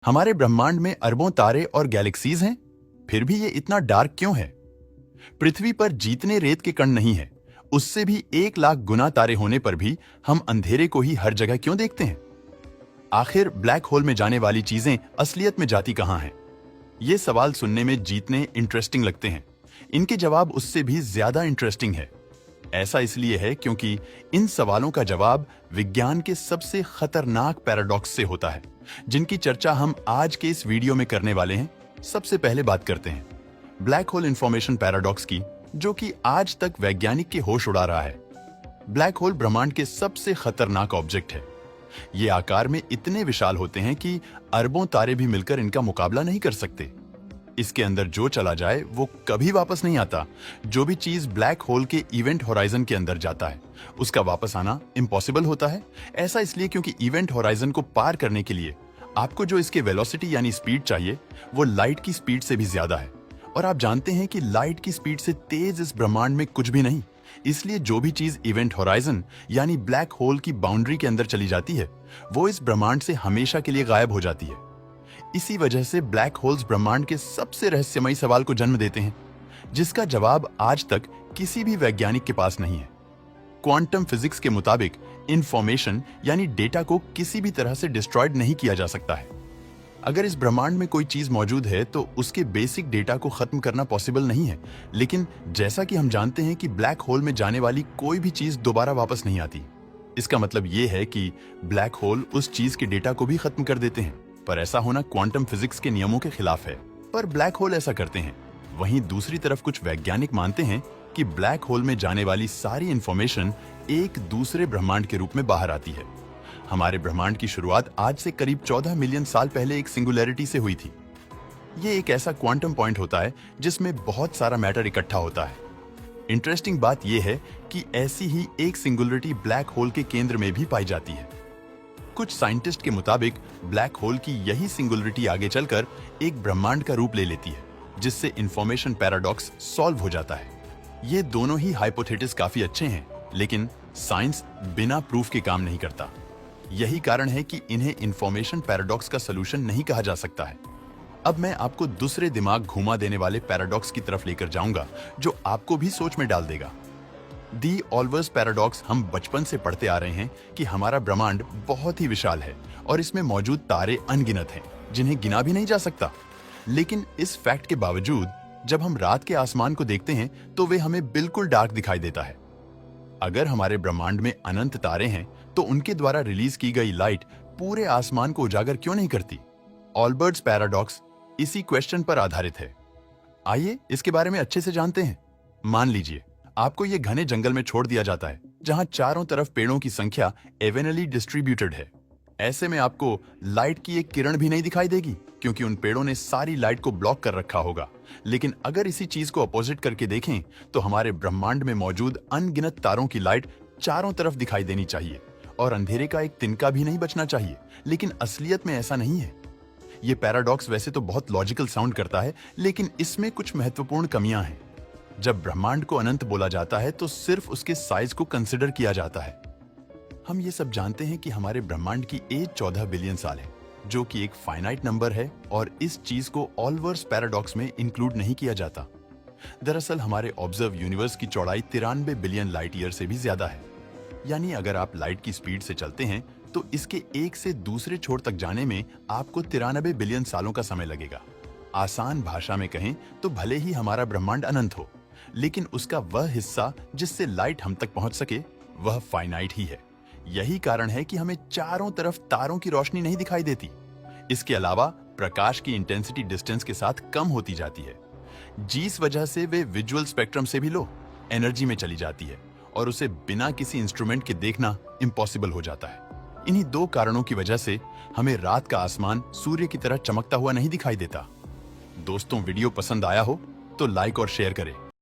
हमारे ब्रह्मांड में अरबों तारे और गैलेक्सीज हैं, फिर भी ये इतना डार्क क्यों है? पृथ्वी पर जितने रेत के कण नहीं है, उससे भी 1 लाख गुना तारे होने पर भी हम अंधेरे को ही हर जगह क्यों देखते हैं? आखिर ब्लैक होल में जाने वाली चीजें असलियत में जाती कहां हैं? ये सवाल सुनने में जितने इंटरेस्टिंग लगते हैं, इनके जवाब उससे भी ज्यादा इंटरेस्टिंग है। ऐसा इसलिए है क्योंकि इन सवालों का जवाब विज्ञान के सबसे खतरनाक पैराडॉक्स से होता है, जिनकी चर्चा हम आज के इस वीडियो में करने वाले हैं। सबसे पहले बात करते हैं ब्लैक होल इंफॉर्मेशन पैराडॉक्स की, जो कि आज तक वैज्ञानिक के होश उड़ा रहा है। ब्लैक होल ब्रह्मांड के सबसे खतरनाक ऑब्जेक्ट है। ये आकार में इतने विशाल होते हैं कि अरबों तारे भी मिलकर इनका मुकाबला नहीं कर सकते। इसके अंदर जो चला जाए वो कभी वापस नहीं आता। जो भी चीज ब्लैक होल के इवेंट होराइजन के अंदर जाता है, उसका वापस आना इम्पॉसिबल होता है। ऐसा इसलिए क्योंकि इवेंट होराइजन को पार करने के लिए आपको जो इसके वेलोसिटी यानी स्पीड चाहिए, वो लाइट की स्पीड से भी ज्यादा है। और आप जानते हैं कि लाइट की स्पीड से तेज इस ब्रह्मांड में कुछ भी नहीं। इसलिए जो भी चीज इवेंट होराइजन यानी ब्लैक होल की बाउंड्री के अंदर चली जाती है, वो इस ब्रह्मांड से हमेशा के लिए गायब हो जाती है। इसी वजह से ब्लैक होल्स ब्रह्मांड के सबसे रहस्यमयी सवाल को जन्म देते हैं, जिसका जवाब आज तक किसी भी वैज्ञानिक के पास नहीं है। क्वांटम फिजिक्स के मुताबिक इंफॉर्मेशन यानी डेटा को किसी भी तरह से डिस्ट्रॉयड नहीं किया जा सकता है। अगर इस ब्रह्मांड में कोई चीज मौजूद है तो उसके बेसिक डेटा को खत्म करना पॉसिबल नहीं है। लेकिन जैसा कि हम जानते हैं कि ब्लैक होल में जाने वाली कोई भी चीज दोबारा वापस नहीं आती। इसका मतलब यह है कि ब्लैक होल उस चीज के डेटा को भी खत्म कर देते हैं। पर ऐसा होना क्वांटम फिजिक्स के नियमों के खिलाफ है। पर ब्लैक होल ऐसा करते हैं। वहीं दूसरी तरफ कुछ वैज्ञानिक मानते हैं कि ब्लैक होल में जाने वाली सारी इंफॉर्मेशन एक दूसरे ब्रह्मांड के रूप में बाहर आती है। हमारे ब्रह्मांड की शुरुआत आज से करीब 14 मिलियन साल पहले एक सिंगुलैरिटी से हुई थी। ये एक ऐसा क्वांटम पॉइंट होता है जिसमें बहुत सारा मैटर इकट्ठा होता है। इंटरेस्टिंग बात यह है कि ऐसी ही एक सिंगुलरिटी ब्लैक होल के केंद्र में भी पाई जाती है। कुछ साइंटिस्ट के मुताबिक ब्लैक होल की यही सिंगुलरिटी आगे चलकर एक ब्रह्मांड का रूप ले लेती है, जिससे इंफॉर्मेशन पैराडॉक्स सॉल्व हो जाता है। ये दोनों ही हाइपोथेसिस काफी अच्छे हैं, लेकिन साइंस बिना प्रूफ के काम नहीं करता। यही कारण है कि इन्हें इंफॉर्मेशन पैराडॉक्स का सलूशन नहीं कहा जा सकता है। अब मैं आपको दूसरे दिमाग घुमा देने वाले पैराडॉक्स की तरफ लेकर जाऊंगा, जो आपको भी सोच में डाल देगा। दी ऑल्वर्स पैराडॉक्स हम बचपन से पढ़ते आ रहे हैं कि हमारा ब्रह्मांड बहुत ही विशाल है और इसमें मौजूद तारे अनगिनत हैं, जिन्हें गिना भी नहीं जा सकता। लेकिन इस फैक्ट के बावजूद जब हम रात के आसमान को देखते हैं तो वे हमें बिल्कुल डार्क दिखाई देता है। अगर हमारे ब्रह्मांड में अनंत तारे हैं तो उनके द्वारा रिलीज की गई लाइट पूरे आसमान को उजागर क्यों नहीं करती? ऑल्बर्ट्स पैराडॉक्स इसी क्वेश्चन पर आधारित है। आइए इसके बारे में अच्छे से जानते हैं। मान लीजिए आपको ये घने जंगल में छोड़ दिया जाता है, जहां चारों तरफ पेड़ों की संख्या एवेनली डिस्ट्रीब्यूटेड है। ऐसे में आपको लाइट की एक किरण भी नहीं दिखाई देगी, क्योंकि उन पेड़ों ने सारी लाइट को ब्लॉक कर रखा होगा। लेकिन अगर इसी चीज को अपोजिट करके देखें तो हमारे ब्रह्मांड में मौजूद अनगिनत तारों की लाइट चारों तरफ दिखाई देनी चाहिए और अंधेरे का एक तिनका भी नहीं बचना चाहिए। लेकिन असलियत में ऐसा नहीं है। ये पैराडॉक्स वैसे तो बहुत लॉजिकल साउंड करता है, लेकिन इसमें कुछ महत्वपूर्ण कमियां हैं। जब ब्रह्मांड को अनंत बोला जाता है तो सिर्फ उसके साइज को कंसिडर किया जाता है। हम ये सब जानते हैं कि हमारे ब्रह्मांड की एज 14 बिलियन साल है, जो कि एक फाइनाइट नंबर है और इस चीज को ऑल्वर्स पैराडॉक्स में इंक्लूड नहीं किया जाता। दरअसल हमारे ऑब्जर्व यूनिवर्स की चौड़ाई 93 बिलियन लाइट ईयर से भी ज्यादा है। यानी अगर आप लाइट की स्पीड से चलते हैं तो इसके एक से दूसरे छोर तक जाने में आपको 93 बिलियन सालों का समय लगेगा। आसान भाषा में कहें तो भले ही हमारा ब्रह्मांड अनंत हो, लेकिन उसका वह हिस्सा जिससे लाइट हम तक पहुंच सके वह फाइनाइट ही है। यही कारण है कि हमें चारों तरफ तारों की रोशनी नहीं दिखाई देती। इसके अलावा प्रकाश की इंटेंसिटी डिस्टेंस के साथ कम होती जाती है, जिस वजह से वे विजुअल स्पेक्ट्रम से भी लो एनर्जी में चली जाती है और उसे बिना किसी इंस्ट्रूमेंट के देखना इम्पॉसिबल हो जाता है। इन्हीं दो कारणों की वजह से हमें रात का आसमान सूर्य की तरह चमकता हुआ नहीं दिखाई देता। दोस्तों, वीडियो पसंद आया हो तो लाइक और शेयर करें